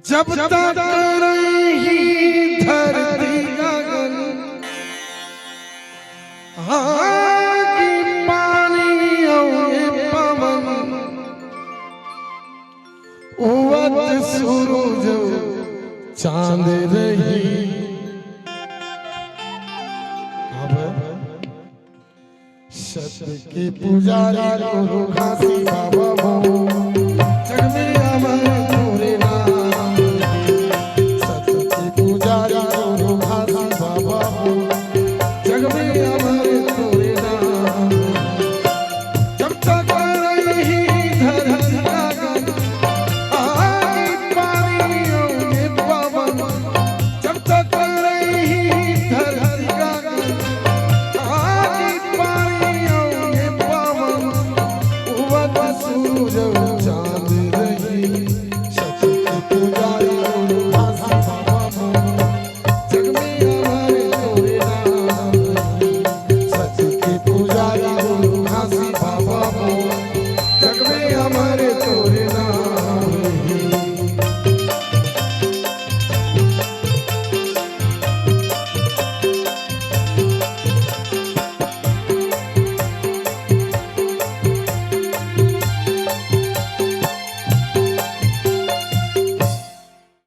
जब तक रही धरती गगन आगे पानी और पवन उवत सूरज चांद रही। अब सत्य की पुजारी खासी बाबा